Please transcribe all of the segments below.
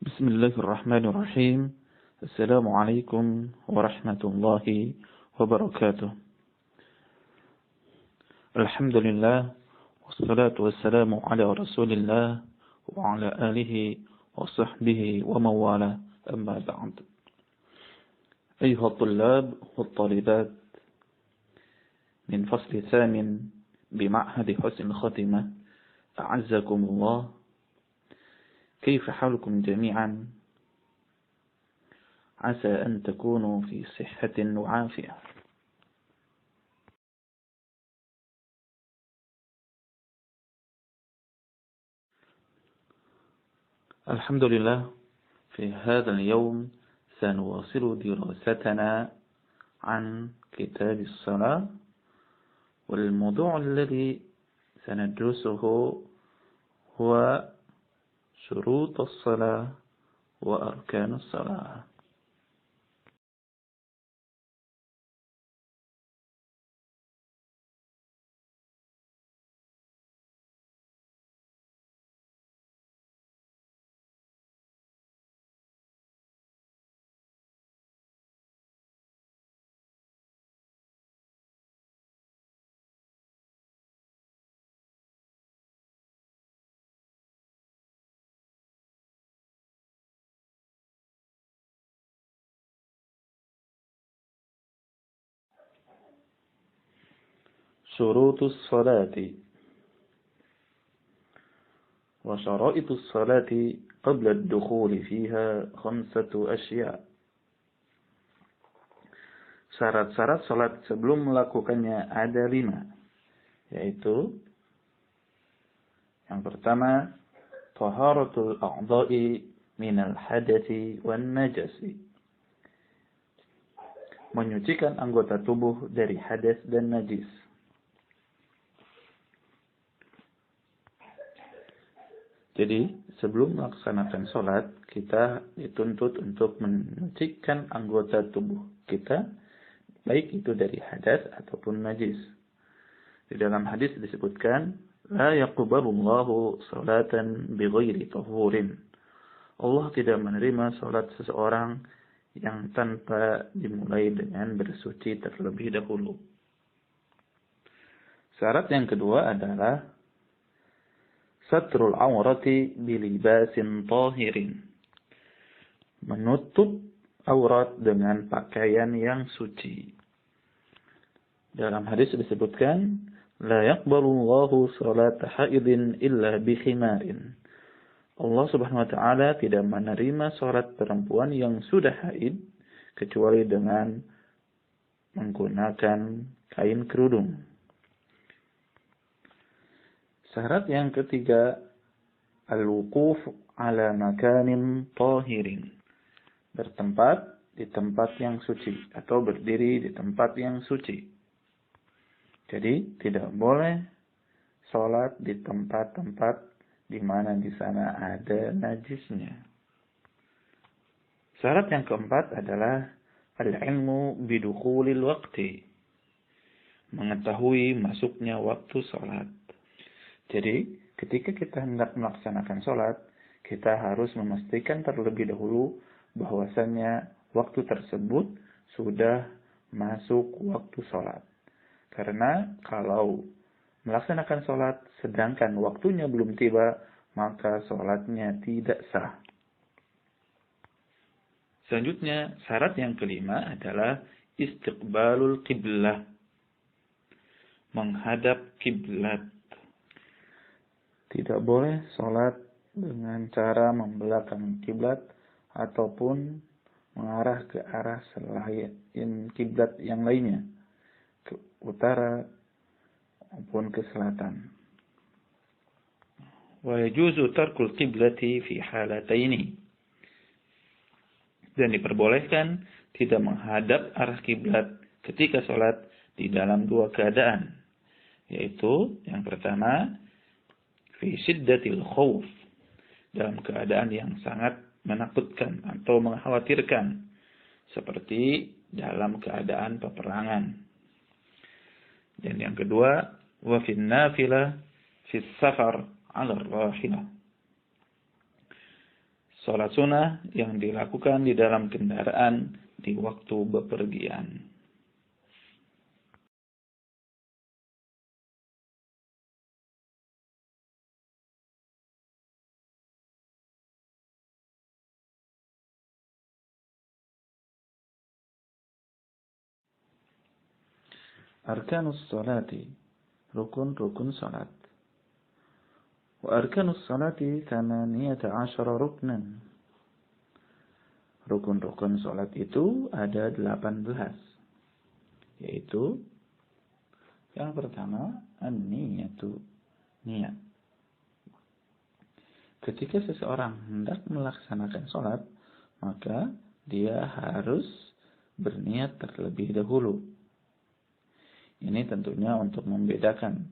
بسم الله الرحمن الرحيم. السلام عليكم ورحمة الله وبركاته. الحمد لله والصلاة والسلام على رسول الله وعلى آله وصحبه ومن والاه، أما بعد. أيها الطلاب والطالبات من فصل ثامن بمعهد حسن الخاتمة، أعزكم الله. كيف حالكم جميعا؟ عسى أن تكونوا في صحة وعافية. الحمد لله، في هذا اليوم سنواصل دراستنا عن كتاب الصلاة، والموضوع الذي سندرسه هو شروط الصلاة وأركان الصلاة. شروط الصلاة وشرائط الصلاة قبل الدخول فيها 5 أشياء. Syarat-syarat salat sebelum melakukannya ada 5, yaitu yang pertama, taharatul a'dha'i minal hadathi wan najasi, menyucikan anggota tubuh dari hadas dan najis. Jadi, sebelum melaksanakan sholat, kita dituntut untuk menyucikan anggota tubuh kita, baik itu dari hadas ataupun najis. Di dalam hadis disebutkan, la yaqbalullahu salatan bighairi tahurin. Allah tidak menerima sholat seseorang yang tanpa dimulai dengan bersuci terlebih dahulu. Syarat yang kedua adalah satrul awrati bilibasin tahirin, menutup aurat dengan pakaian yang suci. Dalam hadis disebutkan, la yaqbalullahu salata haidin illa bikhimarin. Allah Subhanahu wa taala tidak menerima salat perempuan yang sudah haid kecuali dengan menggunakan kain kerudung. Syarat yang ketiga, al-wuquf ala makanin tahirin, bertempat di tempat yang suci atau berdiri di tempat yang suci. Jadi tidak boleh sholat di tempat-tempat di mana di sana ada najisnya. Syarat yang keempat adalah al-ilmu bidukhulil waqti, mengetahui masuknya waktu sholat. Jadi, ketika kita hendak melaksanakan sholat, kita harus memastikan terlebih dahulu bahwasannya waktu tersebut sudah masuk waktu sholat. Karena kalau melaksanakan sholat sedangkan waktunya belum tiba, maka sholatnya tidak sah. Selanjutnya, syarat yang kelima adalah istiqbalul qiblah, menghadap kiblat. Tidak boleh sholat dengan cara membelakangi kiblat ataupun mengarah ke arah selain kiblat yang lainnya, ke utara maupun ke selatan. Wa yajuzu tarkul qiblati fi halataini, dan diperbolehkan tidak menghadap arah kiblat ketika sholat di dalam 2 keadaan, yaitu yang pertama, fi syiddatil khauf, dalam keadaan yang sangat menakutkan atau mengkhawatirkan, seperti dalam keadaan peperangan. Dan yang kedua, wa fin nafilah fi safar 'ala rahilah, Salat sunnah yang dilakukan di dalam kendaraan di waktu bepergian. Arkanus salati, rukun-rukun salat. Wa arkanus salati 18 ruknan. Rukun-rukun salat itu ada 18. Yaitu yang pertama an-niyatu, niat. Ketika seseorang hendak melaksanakan salat, maka dia harus berniat terlebih dahulu. Ini tentunya untuk membedakan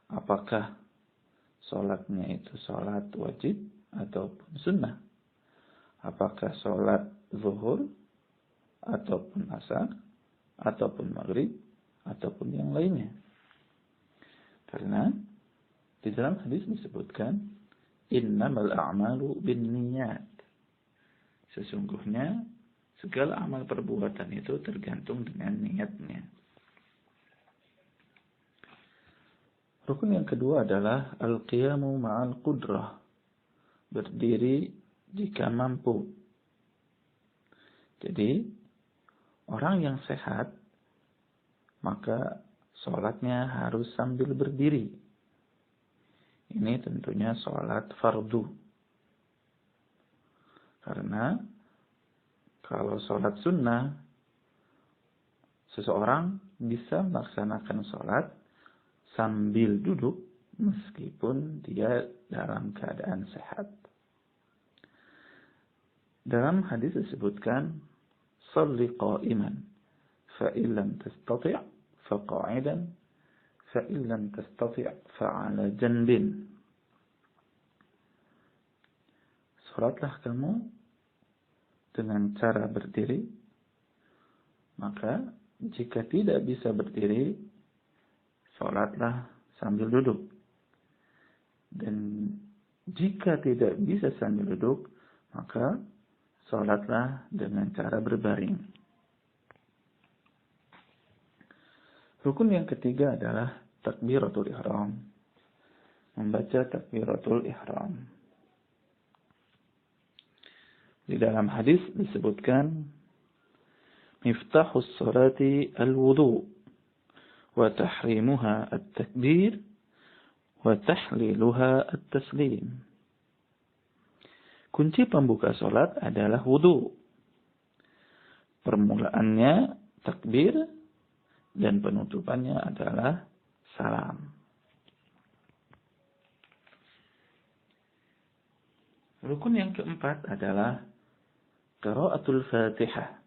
apakah sholatnya itu sholat wajib ataupun sunnah. Apakah sholat zuhur ataupun asar ataupun maghrib ataupun yang lainnya. Karena di dalam hadis disebutkan innamal a'malu binniyat. Sesungguhnya segala amal perbuatan itu tergantung dengan niatnya. Rukun yang kedua adalah al-qiyamu ma'al qudrah. Berdiri jika mampu. Jadi, orang yang sehat, maka sholatnya harus sambil berdiri. Ini tentunya sholat fardu. Karena, kalau sholat sunnah, seseorang bisa melaksanakan sholat sambil duduk meskipun dia dalam keadaan sehat. Dalam hadis disebutkan shalli qa'iman fa illam tastati' fa qa'idan fa illam tastati' fa 'ala janbin. Salatlah kamu dengan cara berdiri, maka jika tidak bisa berdiri, salatlah sambil duduk. Dan jika tidak bisa sambil duduk, maka salatlah dengan cara berbaring. Rukun yang ketiga adalah takbiratul ihram. Membaca takbiratul ihram. Di dalam hadis disebutkan miftahus salati al-wudu. وتحريمها التكبير وتحليلها التسليم. Kunci pembuka salat adalah wudu. Permulaannya takbir dan penutupannya adalah salam. Rukun yang keempat adalah qiraatul Fatihah.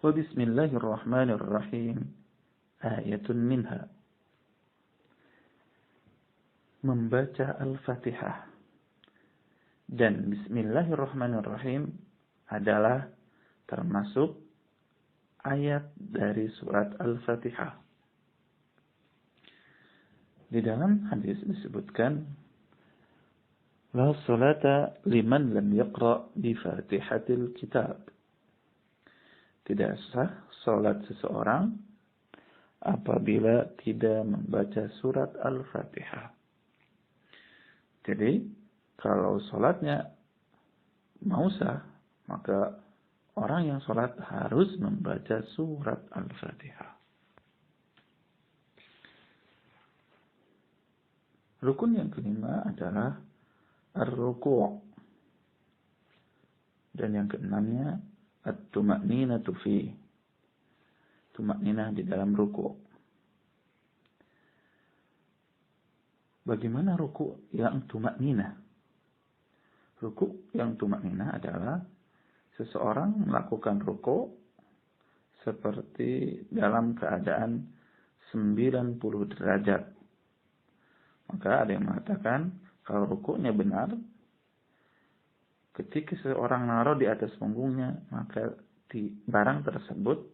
Wa bismillahirrahmanirrahim. Ayatun minha. Membaca Al-Fatihah. Dan Bismillahirrahmanirrahim adalah termasuk ayat dari surat Al-Fatihah. Di dalam hadis disebutkan la salata liman lam yaqra bi Fatihatil Kitab. Tidak sah salat seseorang apabila tidak membaca surat Al-Fatihah. Jadi, kalau sholatnya mau sah, maka orang yang sholat harus membaca surat Al-Fatihah. Rukun yang kelima adalah ar-ruku'. Dan yang keenamnya at-tuma'ninatu fi. Tumakninah di dalam ruku'. Bagaimana ruku' yang tumakninah? Ruku' yang tumakninah adalah seseorang melakukan ruku' seperti dalam keadaan 90 derajat. Maka ada yang mengatakan kalau ruku'nya benar, ketika seseorang naruh di atas punggungnya, maka di barang tersebut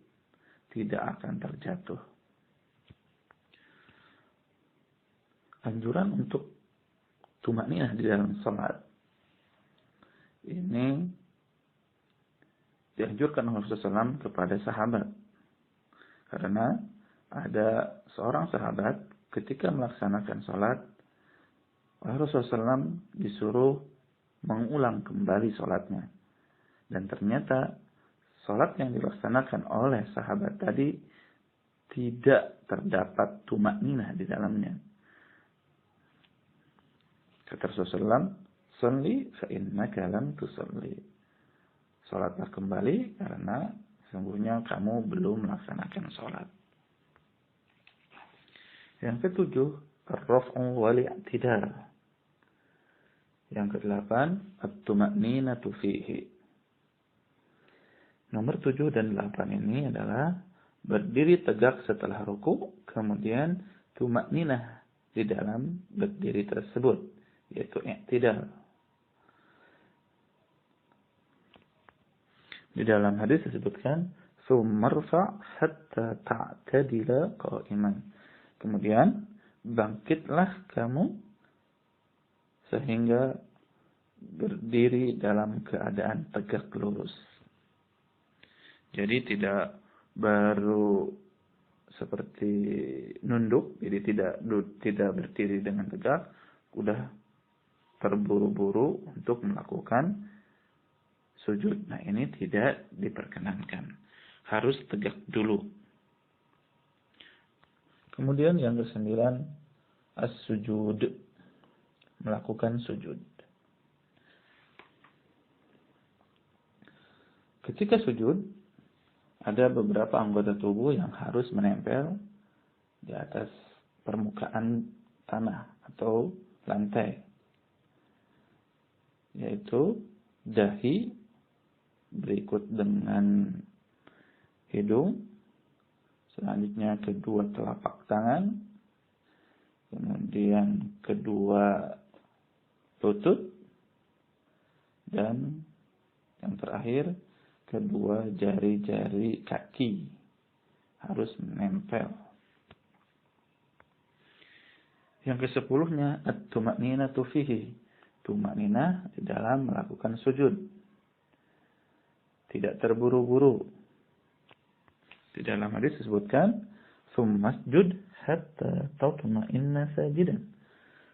tidak akan terjatuh. Anjuran untuk tumakninah di dalam salat ini dianjurkan oleh Rasulullah SAW kepada sahabat. Karena ada seorang sahabat ketika melaksanakan sholat, oleh Rasulullah SAW disuruh mengulang kembali sholatnya. Dan ternyata sholat yang dilaksanakan oleh sahabat tadi tidak terdapat tumakninah di dalamnya. Kata Rasulullah SAW, "Sholli fa innaka lam tusalli." Sholatlah kembali karena sesungguhnya kamu belum melaksanakan sholat. Yang ketujuh, ar-raf'u wal i'tidal. Yang kedelapan, at-tuma'ninatu fihi. Nomor 7 dan 8 ini adalah berdiri tegak setelah ruku, kemudian tuma'ninah di dalam berdiri tersebut, yaitu i'tidal. Di dalam hadis disebutkan, "Tsummarfa' hatta ta'tadila qa'iman." Kemudian bangkitlah kamu sehingga berdiri dalam keadaan tegak lurus. Jadi tidak baru seperti nunduk, jadi tidak berdiri dengan tegak, udah terburu-buru untuk melakukan sujud. Nah, ini tidak diperkenankan. Harus tegak dulu. Kemudian yang ke-9, as-sujud. Melakukan sujud. Ketika sujud, ada beberapa anggota tubuh yang harus menempel di atas permukaan tanah atau lantai. Yaitu dahi, berikut dengan hidung, selanjutnya kedua telapak tangan, kemudian kedua lutut, dan yang terakhir kedua jari-jari kaki harus menempel. Yang ke-10-nya at-tuma'ninatu fihi. Tuma'ninah di dalam melakukan sujud. Tidak terburu-buru. Di dalam hadis disebutkan, "Tsummasjud hatta tatma'inna sajidan."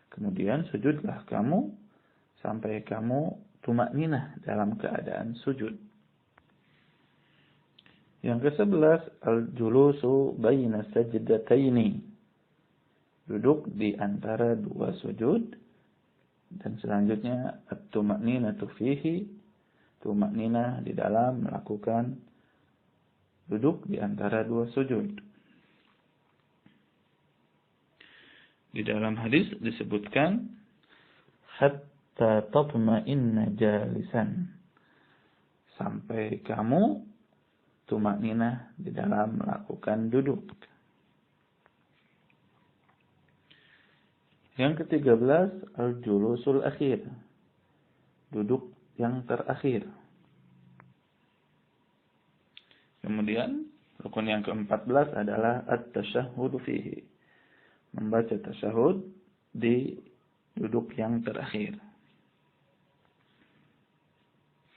Kemudian sujudlah kamu sampai kamu tuma'ninah dalam keadaan sujud. Yang ke-11, al-julusu baina sajdataini. Duduk di antara dua sujud. Dan selanjutnya at-tuma'ninatu fihi. Tuma'ninah di dalam melakukan duduk di antara dua sujud. Di dalam hadis disebutkan hatta tatma'inna jalisan. Sampai kamu tuma'ninah di dalam melakukan duduk. Yang ke-13, al-julusul akhir. Duduk yang terakhir. Kemudian rukun yang ke-14 adalah at-tasyahhud fihi. Membaca tasyahud di duduk yang terakhir.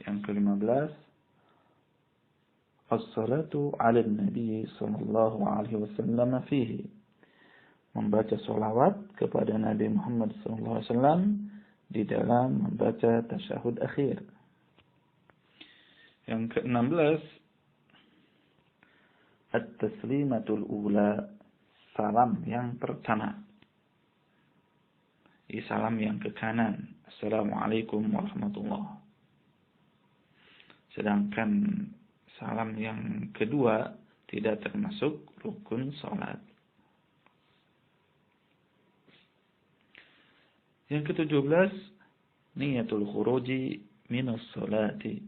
Yang ke-15, as-salatu 'ala an-nabi sallallahu alaihi wasallam fihi. Membaca sholawat kepada Nabi Muhammad sallallahu alaihi wasallam di dalam membaca tasyahud akhir. Yang ke-16, at-taslimatul ula. Salam yang pertama. Salam yang ke kanan. Assalamualaikum warahmatullahi. Sedangkan salam yang kedua tidak termasuk rukun salat. Yang ke-17, niyatul khuruji minas salati.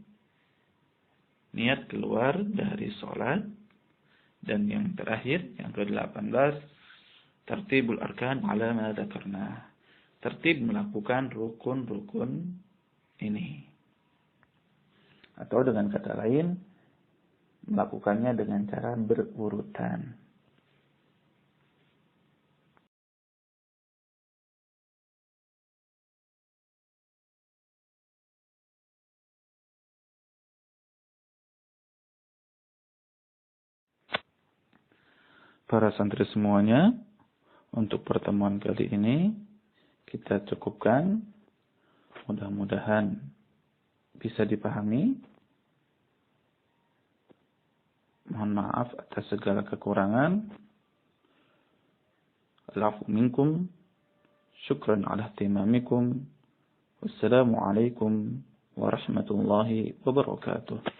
Niat keluar dari salat. Dan yang terakhir, yang ke-18, tertibul arkan ala ma dzakarna. Tertib melakukan rukun-rukun ini. Atau dengan kata lain, melakukannya dengan cara berurutan. para santri semuanya, untuk pertemuan kali ini kita cukupkan. Mudah-mudahan bisa dipahami. Mohon maaf atas segala kekurangan. Al-'afwu minkum. Syukran ala ihtimamikum. Wassalamualaikum warahmatullahi wabarakatuh.